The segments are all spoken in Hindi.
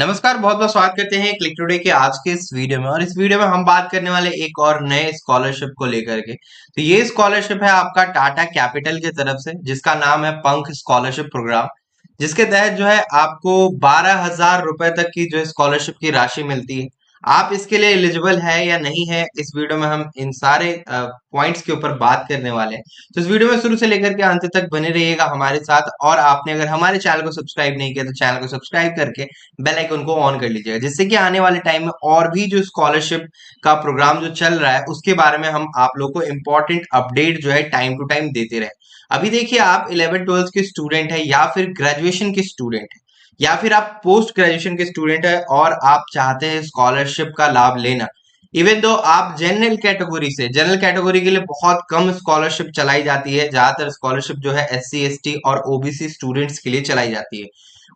नमस्कार, बहुत बहुत स्वागत करते हैं क्लिक टुडे के आज के इस वीडियो में। और इस वीडियो में हम बात करने वाले एक और नए स्कॉलरशिप को लेकर के। तो ये स्कॉलरशिप है आपका टाटा कैपिटल की तरफ से, जिसका नाम है पंख स्कॉलरशिप प्रोग्राम। जिसके तहत जो है आपको 12,000 रुपए तक की जो है स्कॉलरशिप की राशि मिलती है। आप इसके लिए एलिजिबल है या नहीं है, इस वीडियो में हम इन सारे पॉइंट्स के ऊपर बात करने वाले हैं। तो इस वीडियो में शुरू से लेकर के अंत तक बने रहिएगा हमारे साथ। और आपने अगर हमारे चैनल को सब्सक्राइब नहीं किया तो चैनल को सब्सक्राइब करके बेल आइकन को ऑन कर लीजिएगा, जिससे कि आने वाले टाइम में और भी जो स्कॉलरशिप का प्रोग्राम जो चल रहा है उसके बारे में हम आप लोग को इम्पोर्टेंट अपडेट जो है टाइम टू टाइम देते रहे। अभी देखिए, आप 11th 12th के स्टूडेंट है या फिर ग्रेजुएशन के स्टूडेंट है या फिर आप पोस्ट ग्रेजुएशन के स्टूडेंट है और आप चाहते हैं स्कॉलरशिप का लाभ लेना। इवन दो आप जनरल कैटेगरी के लिए बहुत कम स्कॉलरशिप चलाई जाती है। ज्यादातर स्कॉलरशिप जो है SC ST और OBC स्टूडेंट्स के लिए चलाई जाती है।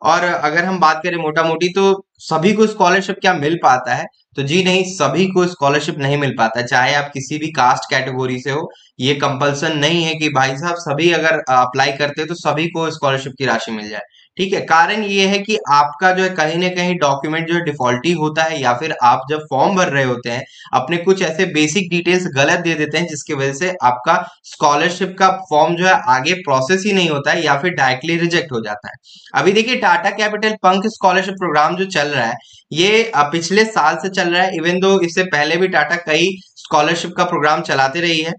और अगर हम बात करें मोटा मोटी, तो सभी को स्कॉलरशिप क्या मिल पाता है? तो जी नहीं, सभी को स्कॉलरशिप नहीं मिल पाता, चाहे आप किसी भी कास्ट कैटेगरी से हो। ये कंपल्सन नहीं है कि भाई साहब सभी अगर अप्लाई करते हैं तो सभी को स्कॉलरशिप की राशि मिल जाए। ठीक है, कारण ये है कि आपका जो है कहीं ना कहीं डॉक्यूमेंट जो है डिफॉल्टी होता है, या फिर आप जब फॉर्म भर रहे होते हैं अपने कुछ ऐसे बेसिक डिटेल्स गलत दे देते हैं, जिसकी वजह से आपका स्कॉलरशिप का फॉर्म जो है आगे प्रोसेस ही नहीं होता है या फिर डायरेक्टली रिजेक्ट हो जाता है। अभी देखिए, टाटा कैपिटल पंख स्कॉलरशिप प्रोग्राम जो चल रहा है, ये पिछले साल से चल रहा है। इवन दो इससे पहले भी टाटा कई स्कॉलरशिप का प्रोग्राम चलाते रही है।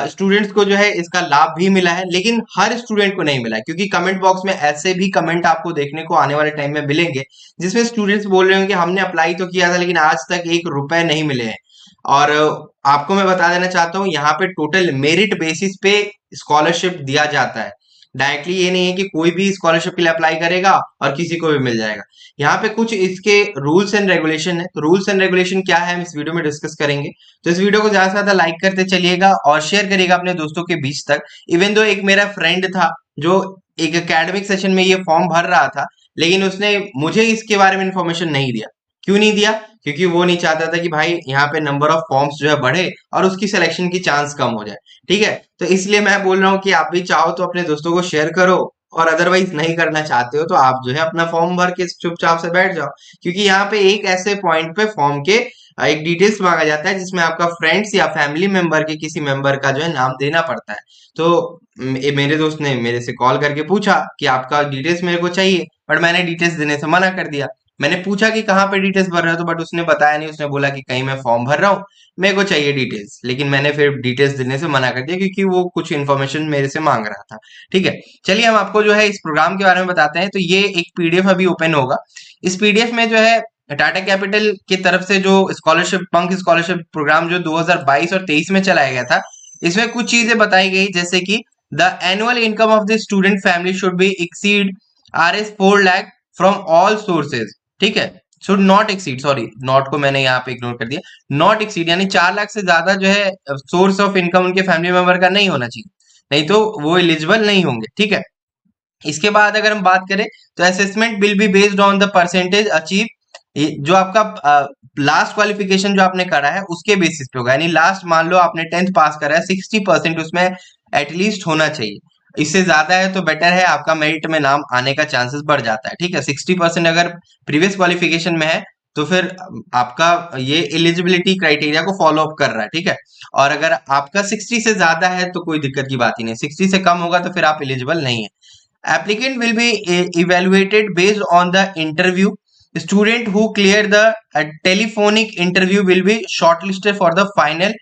स्टूडेंट्स को जो है इसका लाभ भी मिला है, लेकिन हर स्टूडेंट को नहीं मिला है, क्योंकि कमेंट बॉक्स में ऐसे भी कमेंट आपको देखने को आने वाले टाइम में मिलेंगे, जिसमें स्टूडेंट्स बोल रहे हैं कि हमने अप्लाई तो किया था लेकिन आज तक 1 रुपए नहीं मिले हैं। और आपको मैं बता देना चाहता हूँ, यहाँ पे टोटल मेरिट बेसिस पे स्कॉलरशिप दिया जाता है। डायरेक्टली ये नहीं है कि कोई भी स्कॉलरशिप के लिए अप्लाई करेगा और किसी को भी मिल जाएगा। यहाँ पे कुछ इसके रूल्स एंड रेगुलेशन है। तो रूल्स एंड रेगुलेशन क्या है, हम इस वीडियो में डिस्कस करेंगे। तो इस वीडियो को ज्यादा से ज्यादा लाइक करते चलिएगा और शेयर करिएगा अपने दोस्तों के बीच तक। इवन दो एक मेरा फ्रेंड था जो एक एकेडमिक सेशन में ये फॉर्म भर रहा था, लेकिन उसने मुझे इसके बारे में इंफॉर्मेशन नहीं दिया। क्यों नहीं दिया? क्योंकि वो नहीं चाहता था कि भाई यहाँ पे नंबर ऑफ फॉर्म्स जो है बढ़े और उसकी सिलेक्शन की चांस कम हो जाए। ठीक है, तो इसलिए मैं बोल रहा हूँ कि आप भी चाहो तो अपने दोस्तों को शेयर करो, और अदरवाइज नहीं करना चाहते हो तो आप जो है अपना फॉर्म भर के चुपचाप से बैठ जाओ। क्योंकि यहाँ पे एक ऐसे पॉइंट पे फॉर्म के एक डिटेल्स मांगा जाता है, जिसमें आपका फ्रेंड्स या फैमिली मेंबर के किसी मेंबर का जो है नाम देना पड़ता है। तो मेरे दोस्त ने मेरे से कॉल करके पूछा कि आपका डिटेल्स मेरे को चाहिए, बट मैंने डिटेल्स देने से मना कर दिया। मैंने पूछा कि कहाँ पे डिटेल्स भर रहे हो, तो बट उसने बताया नहीं। उसने बोला कि कहीं मैं फॉर्म भर रहा हूँ, मेरे को चाहिए डिटेल्स। लेकिन मैंने फिर डिटेल्स देने से मना कर दिया, क्योंकि वो कुछ इन्फॉर्मेशन मेरे से मांग रहा था। ठीक है, चलिए हम आपको जो है इस प्रोग्राम के बारे में बताते हैं। तो ये एक PDF अभी ओपन होगा। इस PDF में जो है टाटा कैपिटल की तरफ से जो स्कॉलरशिप पंख स्कॉलरशिप प्रोग्राम जो 2022 और 23 में चलाया गया था, इसमें कुछ चीजें बताई गई, जैसे कि the annual income of the student family should be exceed Rs 4 lakh from all sources. ठीक है, should not exceed, sorry not को मैंने यहाँ पे इग्नोर कर दिया। नॉट एक्सीड यानी 4 लाख से ज्यादा जो है सोर्स ऑफ इनकम उनके फैमिली मेंबर का नहीं होना चाहिए, नहीं तो वो एलिजिबल नहीं होंगे। ठीक है, इसके बाद अगर हम बात करें तो assessment will be based on the percentage achieve. जो आपका लास्ट क्वालिफिकेशन जो आपने करा है उसके बेसिस पे होगा। यानी लास्ट मान लो आपने 10th पास करा है, 60% उसमें एटलीस्ट होना चाहिए। इससे ज्यादा है तो बेटर है, आपका मेरिट में नाम आने का चांसेस बढ़ जाता है। ठीक है, 60% अगर प्रीवियस क्वालिफिकेशन में है तो फिर आपका ये एलिजिबिलिटी क्राइटेरिया को फॉलो अप कर रहा है। ठीक है, और अगर आपका 60 से ज्यादा है तो कोई दिक्कत की बात ही नहीं, 60 से कम होगा तो फिर आप एलिजिबल नहीं है। Applicant will be evaluated based on the interview. Student who clear the telephonic interview will be shortlisted for the final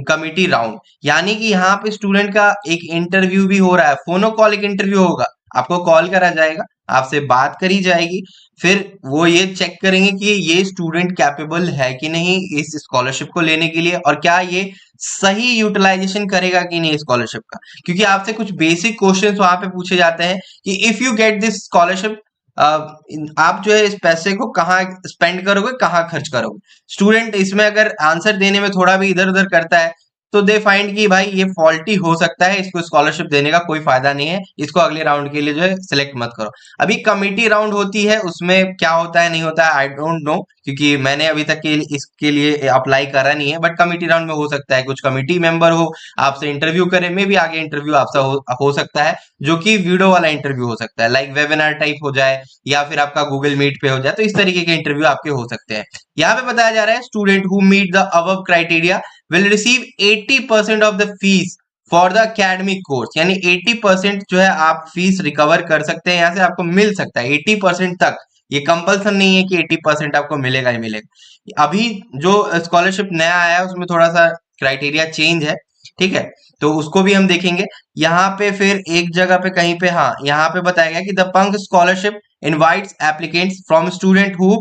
committee round. यानी कि यहाँ पे स्टूडेंट का एक इंटरव्यू भी हो रहा है, फोनो कॉल एक इंटरव्यू होगा। आपको कॉल करा जाएगा, आपसे बात करी जाएगी, फिर वो ये चेक करेंगे कि ये स्टूडेंट कैपेबल है कि नहीं इस स्कॉलरशिप को लेने के लिए, और क्या ये सही यूटिलाइजेशन करेगा कि नहीं स्कॉलरशिप का। क्योंकि आपसे कुछ बेसिक क्वेश्चंस वहां पे पूछे जाते हैं कि if you get this scholarship, आप जो है इस पैसे को कहाँ स्पेंड करोगे, कहाँ खर्च करोगे। स्टूडेंट इसमें अगर आंसर देने में थोड़ा भी इधर उधर करता है तो दे फाइंड कि भाई ये फॉल्टी हो सकता है, इसको स्कॉलरशिप देने का कोई फायदा नहीं है, इसको अगले राउंड के लिए जो है सिलेक्ट मत करो। अभी कमिटी राउंड होती है, उसमें क्या होता है नहीं होता है आई डोंट नो, क्योंकि मैंने अभी तक के इसके लिए अप्लाई करा नहीं है। बट कमिटी राउंड में हो सकता है कुछ कमिटी मेंबर हो, आपसे इंटरव्यू करे, मे भी आगे इंटरव्यू आपसे हो सकता है, जो कि वीडियो वाला इंटरव्यू हो सकता है, लाइक वेबिनार टाइप हो जाए या फिर आपका गूगल मीट पे हो जाए, तो इस तरीके के इंटरव्यू आपके हो सकते हैं। यहाँ पे बताया जा रहा है student who meet the above criteria will receive 80% of the fees for the academic course, यानी 80% जो है आप फीस रिकवर कर सकते हैं, यहाँ से आपको मिल सकता है 80% तक। ये कंपल्सन नहीं है कि 80% आपको मिलेगा ही मिलेगा। अभी जो स्कॉलरशिप नया आया है उसमें थोड़ा सा क्राइटेरिया चेंज है, ठीक है, तो उसको भी हम देखेंगे। यहाँ पे फिर एक जगह पे कहीं पे, हाँ यहाँ पे बताया गया कि द पंख scholarship invites applicants from student who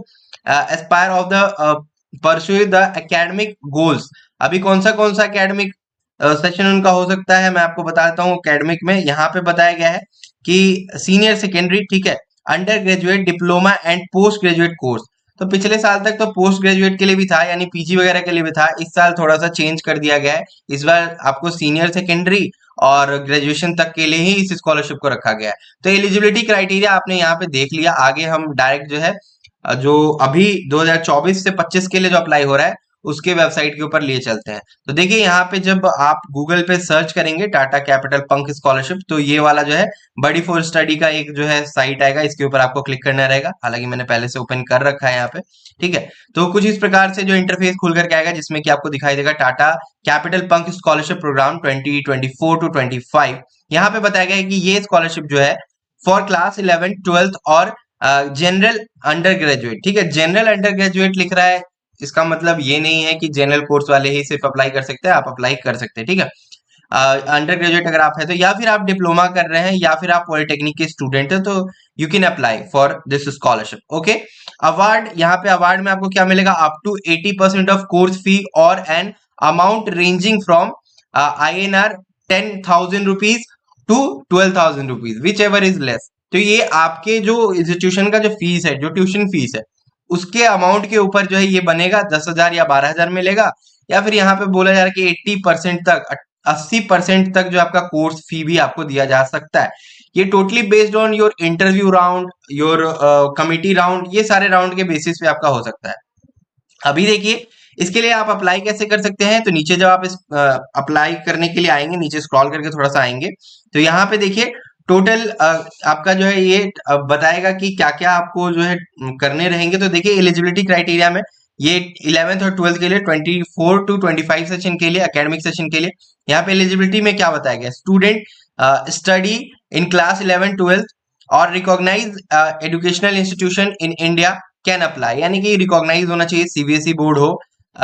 Aspire of the pursue the academic goals. अभी कौन सा एकेडमिक सेशन उनका हो सकता है, मैं आपको बताता हूँ। एकेडमिक में यहाँ पे बताया गया है कि सीनियर सेकेंडरी, ठीक है, under graduate, diploma and post graduate course. तो पिछले साल तक तो पोस्ट ग्रेजुएट के लिए भी था, यानी पीजी वगैरह के लिए भी था, इस साल थोड़ा सा चेंज कर दिया गया है। इस बार आपको सीनियर सेकेंडरी और ग्रेजुएशन तक के लिए ही इस स्कॉलरशिप को रखा गया है। तो एलिजिबिलिटी क्राइटेरिया आपने यहाँ पे देख लिया। आगे हम डायरेक्ट जो है जो अभी 2024 से 25 के लिए जो अप्लाई हो रहा है उसके वेबसाइट के ऊपर लिए चलते हैं। तो देखिए यहाँ पे जब आप गूगल पे सर्च करेंगे टाटा कैपिटल पंख स्कॉलरशिप, तो ये वाला जो है बडी फॉर स्टडी का एक जो है साइट आएगा, इसके ऊपर आपको क्लिक करना रहेगा। हालांकि मैंने पहले से ओपन कर रखा है यहाँ पे, ठीक है। तो कुछ इस प्रकार से जो इंटरफेस खुल करके आएगा, जिसमें कि आपको दिखाई देगा टाटा कैपिटल पंख स्कॉलरशिप प्रोग्राम 2024 टू 25। यहाँ पे बताया गया है कि ये स्कॉलरशिप जो है फॉर क्लास 11, 12 और जनरल अंडर ग्रेजुएट, ठीक है, जनरल अंडर ग्रेजुएट लिख रहा है, इसका मतलब ये नहीं है कि जनरल कोर्स वाले ही सिर्फ अप्लाई कर सकते हैं, आप अप्लाई कर सकते हैं, ठीक है। अंडर ग्रेजुएट अगर आप है तो, या फिर आप डिप्लोमा कर रहे हैं, या फिर आप पॉलिटेक्निक के स्टूडेंट है, तो you can apply for this scholarship. Okay, award, यहाँ पे अवार्ड में आपको क्या मिलेगा, up to 80% of course fee और an amount ranging from INR 10,000 rupees to 12,000 rupees, whichever is less. तो ये आपके जो इंस्टीट्यूशन का जो फीस है, जो ट्यूशन फीस है, उसके अमाउंट के ऊपर जो है ये बनेगा, 10,000 या 12,000 मिलेगा, या फिर यहाँ पे बोला जा रहा है कि 80% तक, 80% तक जो आपका कोर्स फी भी आपको दिया जा सकता है। ये totally based on your interview round, your committee round, ये सारे राउंड के बेसिस पे आपका हो सकता है। अभी देखिए इसके लिए आप अप्लाई कैसे कर सकते हैं। तो नीचे जब आप इस अप्लाई करने के लिए आएंगे, नीचे स्क्रॉल करके थोड़ा सा आएंगे, तो यहाँ पे देखिए टोटल आपका जो है ये बताएगा कि क्या क्या आपको जो है करने रहेंगे। तो देखिए एलिजिबिलिटी क्राइटेरिया में ये 11th और 12th के लिए, 24 टू 25 सेशन के लिए, एकेडमिक सेशन के लिए, यहाँ पे एलिजिबिलिटी में क्या बताया गया, स्टूडेंट स्टडी इन क्लास 11, 12 और recognise educational institution in India can apply, यानी कि रिकॉग्नाइज होना चाहिए, सीबीएसई बोर्ड हो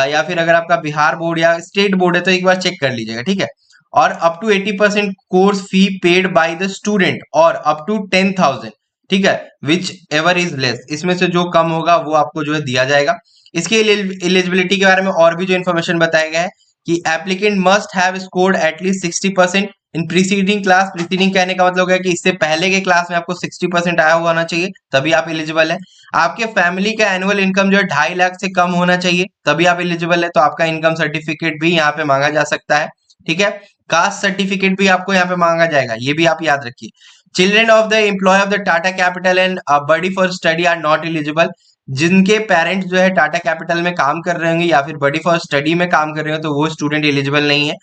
या फिर अगर आपका बिहार बोर्ड या स्टेट बोर्ड है तो एक बार चेक कर लीजिएगा, ठीक है। और up to 80% course fee paid by the student और अप टू 10,000, ठीक है, विच एवर इज लेस, इसमें से जो कम होगा वो आपको जो है दिया जाएगा। इसके एलिजिबिलिटी के बारे में और भी जो इन्फॉर्मेशन बताया गया है कि applicant must have scored at least 60% in preceding class. Preceding कहने का मतलब है कि इससे पहले के क्लास में आपको 60% आया हुआ होना चाहिए, तभी आप एलिजिबल है। आपके फैमिली का एनुअल इनकम जो है 2.5 लाख से कम होना चाहिए, तभी आप एलिजिबल है। तो आपका इनकम सर्टिफिकेट भी यहाँ पे मांगा जा सकता है, ठीक है। कास्ट सर्टिफिकेट भी आपको यहाँ पे मांगा जाएगा, ये भी आप याद रखिए। Children of the employ of the Tata Capital and buddy for study are not eligible. जिनके पेरेंट्स जो है टाटा कैपिटल में काम कर रहे होंगे या फिर बडी फॉर स्टडी में काम कर रहे हो, तो वो स्टूडेंट एलिजिबल नहीं है।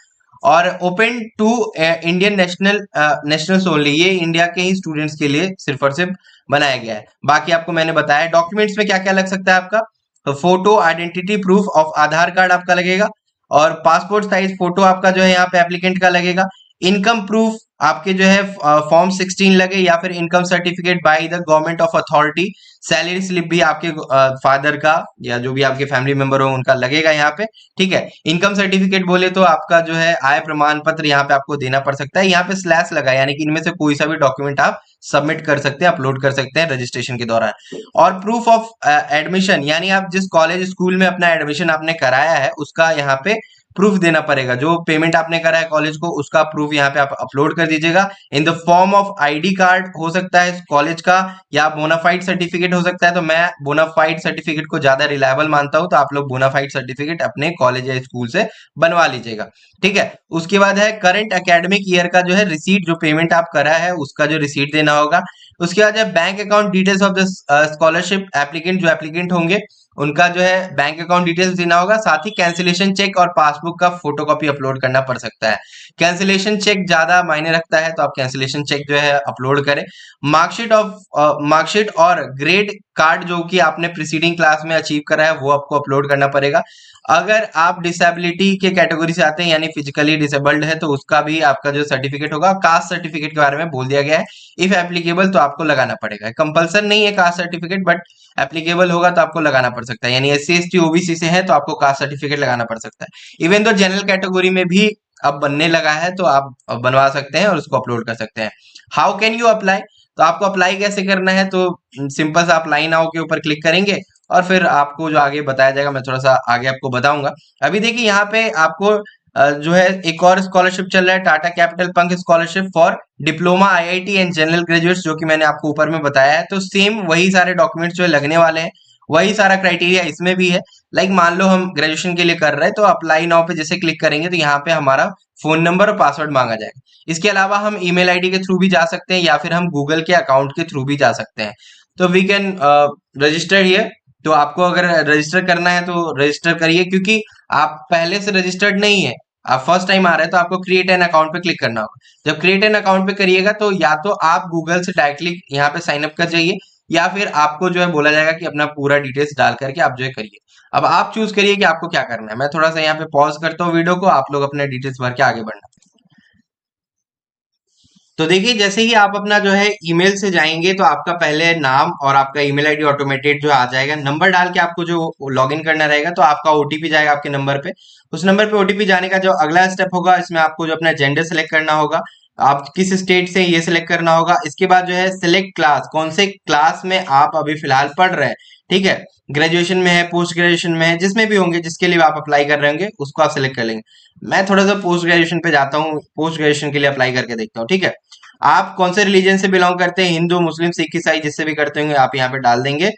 और open to Indian nationals only, ये इंडिया के ही स्टूडेंट्स के लिए सिर्फ और सिर्फ बनाया गया है। बाकी आपको मैंने बताया। डॉक्यूमेंट्स में क्या क्या लग सकता है आपका, तो photo, identity proof of Aadhaar card आपका लगेगा, और पासपोर्ट साइज फोटो आपका जो है यहाँ पे एप्लीकेंट का लगेगा। इनकम प्रूफ आपके जो है फॉर्म 16 लगे, या फिर income certificate by the government of authority. Salary slip भी आपके फादर का या जो भी आपके फैमिली मेंबर हो उनका लगेगा यहाँ पे, ठीक है। इनकम सर्टिफिकेट बोले तो आपका जो है आय प्रमाण पत्र यहाँ पे आपको देना पड़ सकता है। यहाँ पे स्लैश लगा, यानी कि इनमें से कोई सा भी डॉक्यूमेंट आप सबमिट कर सकते हैं, अपलोड कर सकते हैं रजिस्ट्रेशन के दौरान। और प्रूफ ऑफ एडमिशन, यानी आप जिस कॉलेज स्कूल में अपना एडमिशन आपने कराया है उसका यहाँ पे प्रूफ देना पड़ेगा। जो पेमेंट आपने करा है कॉलेज को उसका प्रूफ यहाँ पे आप अपलोड कर दीजिएगा in the form of ID card हो सकता है कॉलेज का, या बोनाफाइड सर्टिफिकेट हो सकता है। तो मैं बोनाफाइड सर्टिफिकेट को ज्यादा रिलायबल मानता हूं, तो आप लोग बोनाफाइड सर्टिफिकेट अपने कॉलेज या स्कूल से बनवा लीजिएगा। ठीक है, उसके बाद है करंट एकेडमिक ईयर का जो है रिसीट, जो पेमेंट आप करा है उसका जो रिसीट देना होगा। उसके बाद है bank account details of the scholarship applicant, जो एप्लीकेंट होंगे उनका जो है बैंक अकाउंट डिटेल्स देना होगा। साथ ही कैंसिलेशन चेक और पासबुक का फोटोकॉपी अपलोड करना पड़ सकता है। कैंसिलेशन चेक ज्यादा मायने रखता है, तो आप कैंसिलेशन चेक जो है अपलोड करें। मार्कशीट और ग्रेड कार्ड जो कि आपने प्रीसीडिंग क्लास में अचीव करा है वो आपको अपलोड करना पड़ेगा। अगर आप डिसेबिलिटी के कैटेगरी से आते हैं यानी फिजिकली डिसेबल्ड है तो उसका भी आपका जो सर्टिफिकेट होगा, कास्ट सर्टिफिकेट के बारे में बोल दिया गया है, इफ एप्लीकेबल तो आपको लगाना पड़ेगा। कंपल्सन नहीं है कास्ट सर्टिफिकेट, बट एप्लीकेबल होगा तो आपको लगाना पड़ सकता है। यानी SC ST OBC से है तो आपको कास्ट सर्टिफिकेट लगाना पड़ सकता है। इवन तो जनरल कैटेगरी में भी अब बनने लगा है तो आप बनवा सकते हैं और उसको अपलोड कर सकते हैं। हाउ कैन यू अप्लाई, तो आपको अप्लाई कैसे करना है, तो सिंपल सा अप्लाई नाउ के ऊपर क्लिक करेंगे और फिर आपको जो आगे बताया जाएगा मैं थोड़ा सा आगे आपको बताऊंगा। अभी देखिए यहाँ पे आपको जो है एक और स्कॉलरशिप चल रहा है, टाटा कैपिटल पंख scholarship for diploma IIT and general graduates, जो कि मैंने आपको ऊपर में बताया है। तो सेम वही सारे डॉक्यूमेंट्स जो है लगने वाले हैं, वही सारा क्राइटेरिया इसमें भी है। लाइक मान लो हम ग्रेजुएशन के लिए कर रहे हैं तो अप्लाई नाउ पे जैसे क्लिक करेंगे तो यहाँ पे हमारा फोन नंबर और पासवर्ड मांगा जाएगा। इसके अलावा हम ईमेल आईडी के थ्रू भी जा सकते हैं या फिर हम गूगल के अकाउंट के थ्रू भी जा सकते हैं। तो वी कैन रजिस्टर हियर। तो आपको अगर रजिस्टर करना है तो रजिस्टर करिए, क्योंकि आप पहले से रजिस्टर्ड नहीं है, आप फर्स्ट टाइम आ रहे हैं तो आपको क्रिएट एन अकाउंट पे क्लिक करना होगा। जब क्रिएट एन अकाउंट पे करिएगा तो या तो आप गूगल से डायरेक्टली यहाँ पे साइन अप कर जाइए या फिर आपको जो है बोला जाएगा कि अपना पूरा डिटेल्स डाल करके आप जो है करिए। अब आप चूज करिए कि आपको क्या करना है। मैं थोड़ा सा यहाँ पे पॉज करता हूँ वीडियो को, आप लोग अपने डिटेल्स भर के आगे बढ़ना। तो देखिए जैसे ही आप अपना जो है ईमेल से जाएंगे तो आपका पहले नाम और आपका ईमेल आईडी ऑटोमेटेड जो आ जाएगा। नंबर डाल के आपको जो लॉगिन करना रहेगा तो आपका OTP जाएगा आपके नंबर पे। उस नंबर पे OTP जाने का जो अगला स्टेप होगा, इसमें आपको जो अपना जेंडर सेलेक्ट करना होगा, आप किस स्टेट से ये सिलेक्ट करना होगा। इसके बाद जो है सिलेक्ट क्लास, कौन से क्लास में आप अभी फिलहाल पढ़ रहे हैं। ठीक है, ग्रेजुएशन में है, पोस्ट ग्रेजुएशन में है, जिसमें भी होंगे, जिसके लिए आप अप्लाई कर रहे होंगे उसको आप सिलेक्ट कर लेंगे। मैं थोड़ा सा पोस्ट ग्रेजुएशन पे जाता हूँ, पोस्ट ग्रेजुएशन के लिए अप्लाई करके देखता हूँ। ठीक है, आप कौन से रिलीजन से बिलोंग करते हैं, हिंदू मुस्लिम सिख ईसाई जिससे भी करते होंगे आप यहाँ पे डाल देंगे।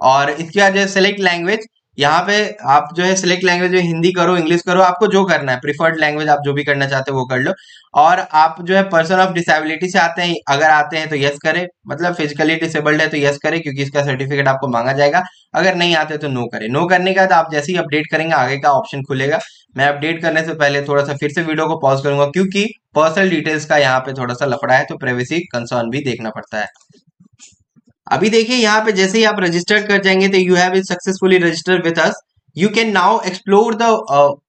और इसके बाद जो है सिलेक्ट लैंग्वेज, यहाँ पे आप जो है सिलेक्ट लैंग्वेज में हिंदी करो इंग्लिश करो, आपको जो करना है, प्रिफर्ड लैंग्वेज आप जो भी करना चाहते हो वो कर लो। और आप जो है पर्सन ऑफ डिसेबिलिटी से आते हैं, अगर आते हैं तो यस करें, मतलब फिजिकली डिसेबल्ड है तो यस करें क्योंकि इसका सर्टिफिकेट आपको मांगा जाएगा। अगर नहीं आते तो नो करें। नो करने के बाद आप जैसे ही अपडेट करेंगे आगे का ऑप्शन खुलेगा। मैं अपडेट करने से पहले थोड़ा सा फिर से वीडियो को पॉज करूंगा क्योंकि पर्सनल डिटेल्स का यहाँ पे थोड़ा सा लफड़ा है, तो प्राइवेसी कंसर्न भी देखना पड़ता है। अभी देखिए यहाँ पे जैसे ही आप रजिस्टर कर जाएंगे तो you have successfully registered with us, you can now explore the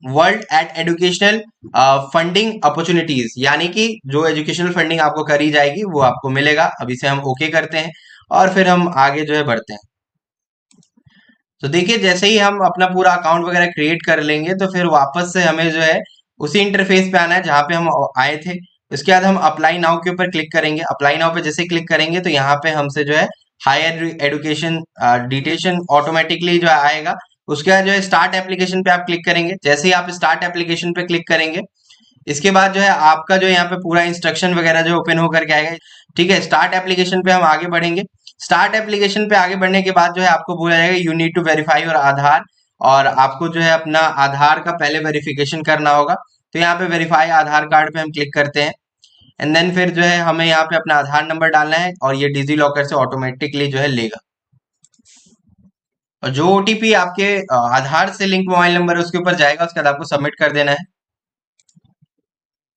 world at educational funding opportunities, यानी कि जो एजुकेशनल फंडिंग आपको करी जाएगी वो आपको मिलेगा। अभी से हम ओके करते हैं और फिर हम आगे जो है बढ़ते हैं। तो देखिए जैसे ही हम अपना पूरा अकाउंट वगैरह क्रिएट कर लेंगे तो फिर वापस से हमें जो है उसी इंटरफेस पे आना है जहाँ पे हम आए थे। इसके बाद हम अप्लाई नाउ के ऊपर क्लिक करेंगे। अप्लाई नाउ पे जैसे क्लिक करेंगे तो यहाँ पे हमसे जो है हायर एजुकेशन डिटेशन ऑटोमेटिकली जो है आएगा। उसके बाद जो है स्टार्ट एप्लीकेशन पे आप क्लिक करेंगे। जैसे ही आप स्टार्ट एप्लीकेशन पे क्लिक करेंगे इसके बाद जो है आपका जो यहाँ पे पूरा इंस्ट्रक्शन वगैरह जो ओपन होकर के आएगा। ठीक है, स्टार्ट एप्लीकेशन पे हम आगे बढ़ेंगे। स्टार्ट एप्लीकेशन पे आगे बढ़ने के बाद जो है आपको बोला जाएगा you need to verify your Aadhaar, और आपको जो है अपना आधार का पहले वेरिफिकेशन करना होगा। तो यहाँ पे वेरीफाई आधार कार्ड पे हम क्लिक करते हैं एंड देन फिर जो है हमें यहाँ पे अपना आधार नंबर डालना है और ये डिजी लॉकर से ऑटोमेटिकली जो है लेगा। और जो OTP आपके आधार से लिंक मोबाइल नंबर है उसके ऊपर जाएगा, उसके बाद आपको सबमिट कर देना है।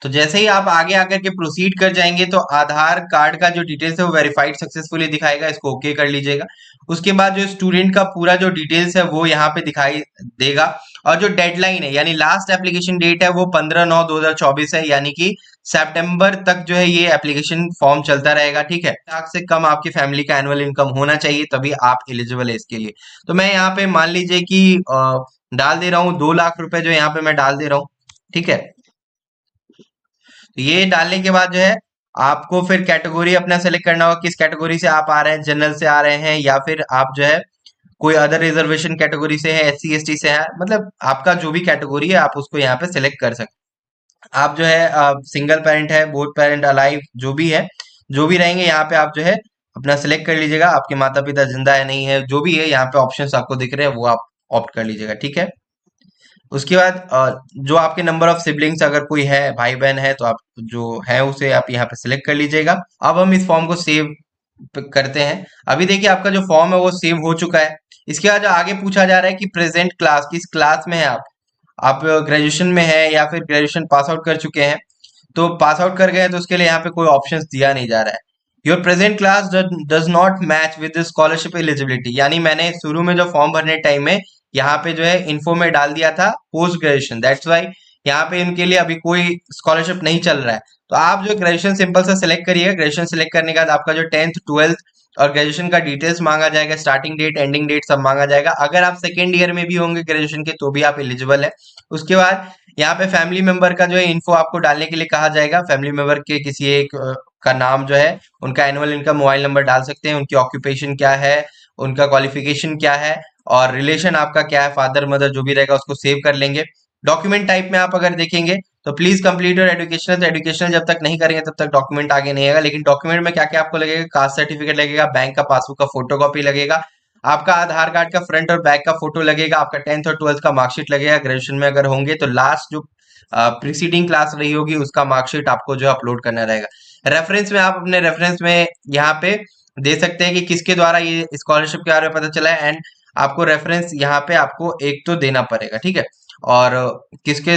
तो जैसे ही आप आगे आकर के प्रोसीड कर जाएंगे तो आधार कार्ड का जो डिटेल्स है वो वेरीफाइड सक्सेसफुली दिखाएगा, इसको ओके कर लीजिएगा। उसके बाद जो स्टूडेंट का पूरा जो डिटेल्स है वो यहाँ पे दिखाई देगा। और जो डेडलाइन है यानी लास्ट एप्लीकेशन डेट है वो 15/9/2024 है, यानी कि सितंबर तक जो है ये एप्लीकेशन फॉर्म चलता रहेगा। ठीक है, 1 लाख से कम आपकी फैमिली का एनुअल इनकम होना चाहिए तभी आप एलिजिबल है इसके लिए। तो मैं यहाँ पे मान लीजिए कि डाल दे रहा हूँ 2 लाख रुपए जो यहाँ पे मैं डाल दे रहा हूँ। ठीक है, तो ये डालने के बाद जो है आपको फिर कैटेगरी अपना सेलेक्ट करना होगा, किस कैटेगरी से आप आ रहे हैं, जनरल से आ रहे हैं या फिर आप जो है कोई अदर रिजर्वेशन कैटेगरी से है, SC ST से है, मतलब आपका जो भी कैटेगरी है आप उसको यहाँ पे सिलेक्ट कर सकते हैं। आप जो है सिंगल पेरेंट है, बोथ पेरेंट अलाइव, जो भी है, जो भी रहेंगे यहाँ पे आप जो है अपना सिलेक्ट कर लीजिएगा। आपके माता पिता जिंदा है नहीं है, जो भी है यहाँ पे ऑप्शंस आपको दिख रहे हैं वो आप ऑप्ट कर लीजिएगा, ठीक है। उसके बाद जो आपके नंबर ऑफ सिबलिंग्स अगर कोई है, भाई बहन है, तो आप जो है उसे आप यहाँ पे सिलेक्ट कर लीजिएगा। अब हम इस फॉर्म को सेव करते हैं। अभी देखिए आपका जो फॉर्म है वो सेव हो चुका है। इसके बाद जो आगे पूछा जा रहा है कि प्रेजेंट क्लास, किस क्लास में है आप ग्रेजुएशन में है या फिर ग्रेजुएशन पास आउट कर चुके हैं। तो पास आउट कर गए हैं तो उसके लिए यहाँ पे कोई ऑप्शंस दिया नहीं जा रहा है। Your present class does not match with scholarship eligibility, यानी मैंने शुरू में जो फॉर्म भरने टाइम में यहाँ पे जो है इन्फो में डाल दिया था पोस्ट ग्रेजुएशन, दैट्स वाई यहाँ पे इनके लिए अभी कोई स्कॉलरशिप नहीं चल रहा है। तो आप जो ग्रेजुएशन सिंपल से सिलेक्ट करिएगा। ग्रेजुएशन सिलेक्ट करने के बाद आपका जो 10th 12th और ग्रेजुएशन का डिटेल्स मांगा जाएगा, स्टार्टिंग डेट एंडिंग डेट सब मांगा जाएगा। अगर आप सेकेंड ईयर में भी होंगे ग्रेजुएशन के तो भी आप एलिजिबल है। उसके बाद यहाँ पे फैमिली मेंबर का जो है इन्फो आपको डालने के लिए कहा जाएगा। फैमिली मेंबर के किसी एक का नाम जो है, उनका एनुअल इनकम, मोबाइल नंबर डाल सकते हैं, उनकी ऑक्यूपेशन क्या है, उनका क्वालिफिकेशन क्या है और रिलेशन आपका क्या है, फादर मदर जो भी रहेगा उसको सेव कर लेंगे। डॉक्यूमेंट टाइप में आप अगर देखेंगे तो प्लीज कंप्लीट योर एजुकेशनल, तो एजुकेशनल जब तक नहीं करेंगे तब तक डॉक्यूमेंट आगे नहीं आएगा। लेकिन डॉक्यूमेंट में क्या क्या आपको लगेगा, कास्ट सर्टिफिकेट लगेगा, बैंक का पासबुक का फोटो कॉपी लगेगा, आपका आधार कार्ड का फ्रंट और बैक का फोटो लगेगा, आपका 10th और 12th का मार्कशीट लगेगा। ग्रेजुएशन में अगर होंगे तो लास्ट जो प्रीसीडिंग क्लास रही होगी उसका मार्कशीट आपको जो अपलोड करना रहेगा। रेफरेंस में आप अपने रेफरेंस में यहाँ पे दे सकते हैं कि किसके द्वारा ये स्कॉलरशिप के बारे में पता चला है, एंड आपको रेफरेंस यहाँ पे आपको एक तो देना पड़ेगा, ठीक है। और किसके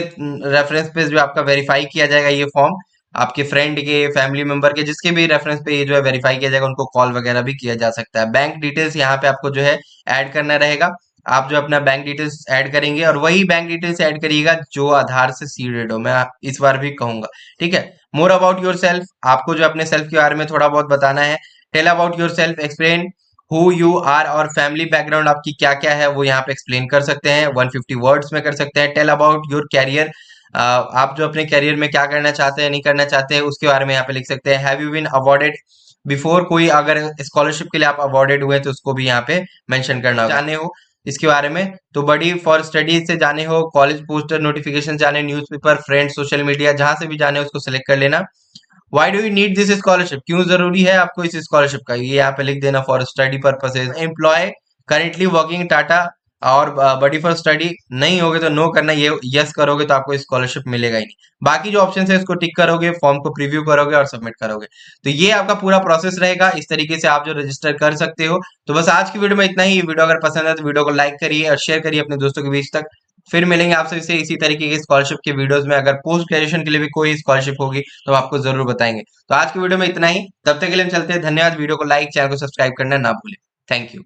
रेफरेंस पे जो आपका वेरीफाई किया जाएगा ये फॉर्म, आपके फ्रेंड के, फैमिली मेंबर के, जिसके भी रेफरेंस पे ये जो है वेरीफाई किया जाएगा उनको कॉल वगैरह भी किया जा सकता है। बैंक डिटेल्स यहाँ पे आपको जो है ऐड करना रहेगा। आप जो अपना बैंक डिटेल्स ऐड करेंगे और वही बैंक डिटेल्स ऐड करिएगा जो आधार से सीडेड हो, मैं इस बार भी कहूंगा, ठीक है। मोर अबाउट योर सेल्फ, आपको जो अपने सेल्फ के बारे में थोड़ा बहुत बताना है। Tell about your self, explain who you are, और फैमिली बैकग्राउंड आपकी क्या क्या है वो यहाँ पे एक्सप्लेन कर सकते हैं, 150 वर्ड्स में कर सकते हैं। टेल अबाउट योर कैरियर, आप जो अपने करियर में क्या करना चाहते हैं, नहीं करना चाहते हैं, उसके बारे में यहाँ पे लिख सकते हैं। Have you been awarded before, कोई अगर स्कॉलरशिप के लिए आप अवॉर्डेड हुए तो उसको भी यहाँ पे मेंशन करना होगा। जाने हो इसके बारे में तो बड़ी फॉर स्टडीज से जाने हो, कॉलेज पोस्टर नोटिफिकेशन जाने, न्यूज़पेपर, फ्रेंड्स, सोशल मीडिया, जहां से भी जाने हो उसको सिलेक्ट कर लेना। Why do you need this scholarship, क्यों जरूरी है आपको इस स्कॉलरशिप का, ये यहाँ पे लिख देना। For study purposes, employ currently working Tata, और बडी फॉर स्टडी नहीं होगे तो नो करना, ये यस करोगे तो आपको स्कॉलरशिप मिलेगा ही नहीं। बाकी जो ऑप्शन है उसको टिक करोगे, फॉर्म को प्रीव्यू करोगे और सबमिट करोगे। तो ये आपका पूरा प्रोसेस रहेगा, इस तरीके से आप जो रजिस्टर कर सकते हो। तो बस आज की वीडियो में इतना ही। वीडियो अगर पसंद है तो वीडियो को लाइक करिए और शेयर करिए अपने दोस्तों के बीच तक। फिर मिलेंगे आपसे इसी तरीके के स्कॉलरशिप के वीडियोस में। अगर पोस्ट ग्रेजुएशन के लिए भी कोई स्कॉलरशिप होगी तो हम आपको जरूर बताएंगे। तो आज की वीडियो में इतना ही, तब तक के लिए हम चलते हैं। धन्यवाद। वीडियो को लाइक, चैनल को सब्सक्राइब करना ना भूलें। Thank you.